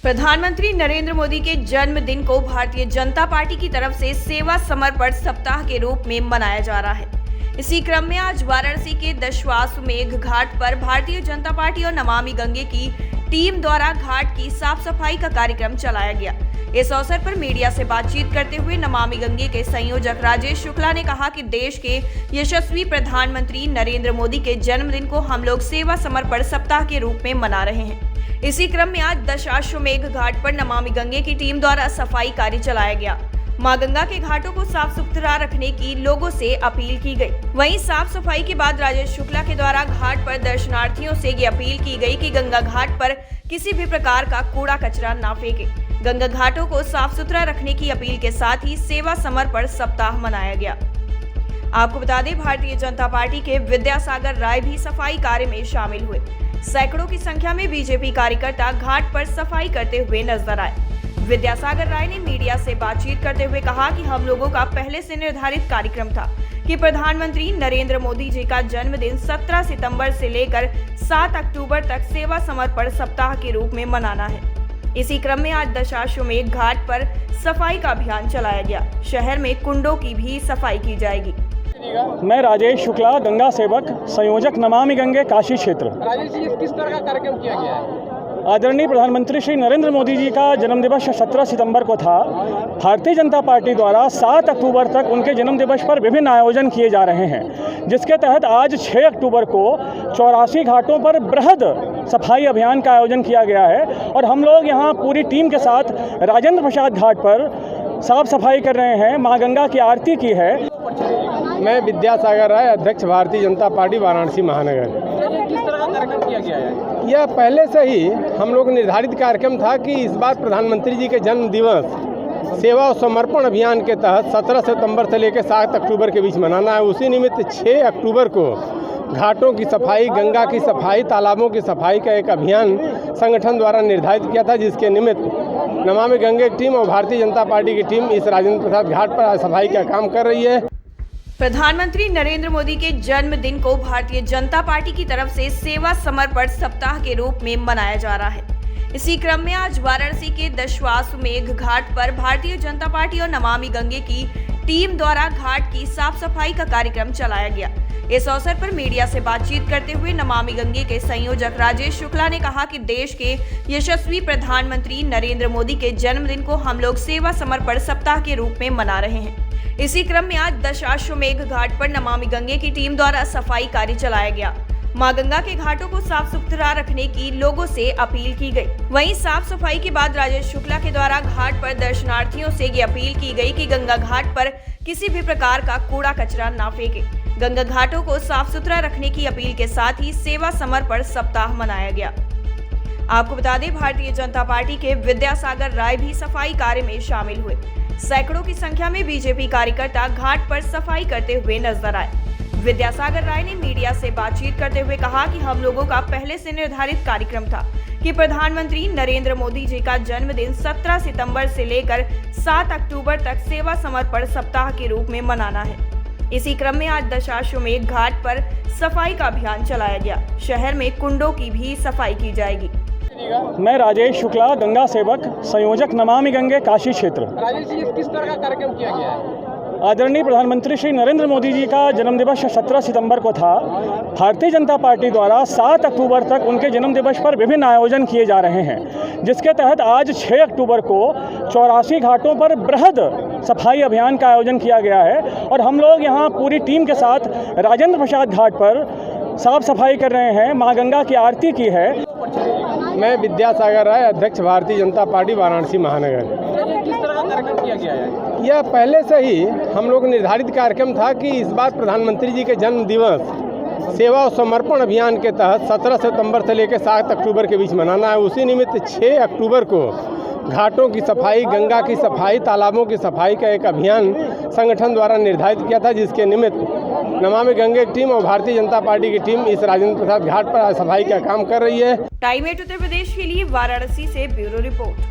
प्रधानमंत्री नरेंद्र मोदी के जन्मदिन को भारतीय जनता पार्टी की तरफ से सेवा समर्पण सप्ताह के रूप में मनाया जा रहा है। इसी क्रम में आज वाराणसी के दशाश्वमेध घाट पर भारतीय जनता पार्टी और नमामि गंगे की टीम द्वारा घाट की साफ सफाई का कार्यक्रम चलाया गया। इस अवसर पर मीडिया से बातचीत करते हुए नमामि गंगे के संयोजक राजेश शुक्ला ने कहा कि देश के यशस्वी प्रधानमंत्री नरेंद्र मोदी के जन्मदिन को हम लोग सेवा समर्पण सप्ताह के रूप में मना रहे हैं। इसी क्रम में आज दशाश्वमेध घाट पर नमामि गंगे की टीम द्वारा सफाई कार्य चलाया गया। मां गंगा के घाटों को साफ सुथरा रखने की लोगों से अपील की गई। वहीं साफ सफाई के बाद राजेश शुक्ला के द्वारा घाट पर दर्शनार्थियों से ये अपील की गई कि गंगा घाट पर किसी भी प्रकार का कूड़ा कचरा ना फेंके। गंगा घाटों को साफ सुथरा रखने की अपील के साथ ही सेवा समर्पण सप्ताह मनाया गया। आपको बता दें, भारतीय जनता पार्टी के विद्यासागर राय भी सफाई कार्य में शामिल हुए। सैकड़ों की संख्या में बीजेपी कार्यकर्ता घाट पर सफाई करते हुए नजर आए। विद्यासागर राय ने मीडिया से बातचीत करते हुए कहा कि हम लोगों का पहले से निर्धारित कार्यक्रम था कि प्रधानमंत्री नरेंद्र मोदी जी का जन्मदिन 17 सितंबर से लेकर 7 अक्टूबर तक सेवा समर्पण सप्ताह के रूप में मनाना है। इसी क्रम में आज दशाश्वमेध घाट पर सफाई का अभियान चलाया गया। शहर में कुंडों की भी सफाई की जाएगी। मैं राजेश शुक्ला, गंगा सेवक, संयोजक नमामि गंगे काशी क्षेत्र। राजेश जी, किस तरह का कार्यक्रम किया गया है? आदरणीय प्रधानमंत्री श्री नरेंद्र मोदी जी का जन्मदिवस 17 सितंबर को था। भारतीय जनता पार्टी द्वारा 7 अक्टूबर तक उनके जन्मदिवस पर विभिन्न आयोजन किए जा रहे हैं, जिसके तहत आज 6 अक्टूबर को 84 घाटों पर बृहद सफाई अभियान का आयोजन किया गया है और हम लोग यहाँ पूरी टीम के साथ राजेंद्र प्रसाद घाट पर साफ सफाई कर रहे हैं। माँ गंगा की आरती की है। मैं विद्यासागर राय, अध्यक्ष भारतीय जनता पार्टी वाराणसी महानगर। किस तरह का कार्यक्रम किया गया है? यह पहले से ही हम लोग निर्धारित कार्यक्रम था कि इस बार प्रधानमंत्री जी के जन्म दिवस सेवा और समर्पण अभियान के तहत 17 सितंबर से लेकर 7 अक्टूबर के बीच मनाना है। उसी निमित्त 6 अक्टूबर को घाटों की सफाई, गंगा की सफाई, तालाबों की सफाई का एक अभियान संगठन द्वारा निर्धारित किया था, जिसके निमित्त नमामि गंगे की टीम और भारतीय जनता पार्टी की टीम इस राजेंद्र प्रसाद घाट पर सफाई का काम कर रही है। प्रधानमंत्री नरेंद्र मोदी के जन्मदिन को भारतीय जनता पार्टी की तरफ से सेवा समर्पण सप्ताह के रूप में मनाया जा रहा है। इसी क्रम में आज वाराणसी के दशाश्वमेध घाट पर भारतीय जनता पार्टी और नमामि गंगे की टीम द्वारा घाट की साफ सफाई का कार्यक्रम चलाया गया। इस अवसर पर मीडिया से बातचीत करते हुए नमामि गंगे के संयोजक राजेश शुक्ला ने कहा कि देश के यशस्वी प्रधानमंत्री नरेंद्र मोदी के जन्मदिन को हम लोग सेवा समर्पण सप्ताह के रूप में मना रहे हैं। इसी क्रम में आज दशाश्वमेध घाट पर नमामि गंगे की टीम द्वारा सफाई कार्य चलाया गया। मां गंगा के घाटों को साफ सुथरा रखने की लोगों से अपील की गई। वहीं साफ सफाई के बाद राजेश शुक्ला के द्वारा घाट पर दर्शनार्थियों से ये अपील की गई कि गंगा घाट पर किसी भी प्रकार का कूड़ा कचरा ना फेंके। गंगा घाटों को साफ सुथरा रखने की अपील के साथ ही सेवा समर्पण सप्ताह मनाया गया। आपको बता दें, भारतीय जनता पार्टी के विद्यासागर राय भी सफाई कार्य में शामिल हुए। सैकड़ों की संख्या में बीजेपी कार्यकर्ता घाट पर सफाई करते हुए नजर आए। विद्यासागर राय ने मीडिया से बातचीत करते हुए कहा कि हम लोगों का पहले से निर्धारित कार्यक्रम था कि प्रधानमंत्री नरेंद्र मोदी जी का जन्मदिन 17 सितंबर से लेकर 7 अक्टूबर तक सेवा समर्पण सप्ताह के रूप में मनाना है। इसी क्रम में आज दशाश्वमेध घाट पर सफाई का अभियान चलाया गया। शहर में कुंडों की भी सफाई की जाएगी। मैं राजेश शुक्ला, गंगा सेवक, संयोजक नमामि गंगे काशी क्षेत्र। राजेश जी, किस तरह का कार्यक्रम किया गया है? आदरणीय प्रधानमंत्री श्री नरेंद्र मोदी जी का जन्मदिवस 17 सितंबर को था। भारतीय जनता पार्टी द्वारा 7 अक्टूबर तक उनके जन्मदिवस पर विभिन्न आयोजन किए जा रहे हैं, जिसके तहत आज 6 अक्टूबर को 84 घाटों पर बृहद सफाई अभियान का आयोजन किया गया है और हम लोग यहाँ पूरी टीम के साथ राजेंद्र प्रसाद घाट पर साफ सफाई कर रहे हैं। माँ गंगा की आरती की है। मैं विद्यासागर राय, अध्यक्ष भारतीय जनता पार्टी वाराणसी महानगर। किस तरह का कार्यक्रम किया गया है? यह पहले से ही हम लोग निर्धारित कार्यक्रम था कि इस बार प्रधानमंत्री जी के जन्म दिवस सेवा और समर्पण अभियान के तहत 17 सितंबर से लेकर 7 अक्टूबर के बीच मनाना है। उसी निमित्त 6 अक्टूबर को घाटों की सफाई, गंगा की सफाई, तालाबों की सफाई का एक अभियान संगठन द्वारा निर्धारित किया था, जिसके निमित्त नमामि गंगे की टीम और भारतीय जनता पार्टी की टीम इस राजेंद्र प्रसाद घाट पर सफाई का काम कर रही है। टाइम 8 उत्तर प्रदेश के लिए वाराणसी से ब्यूरो रिपोर्ट।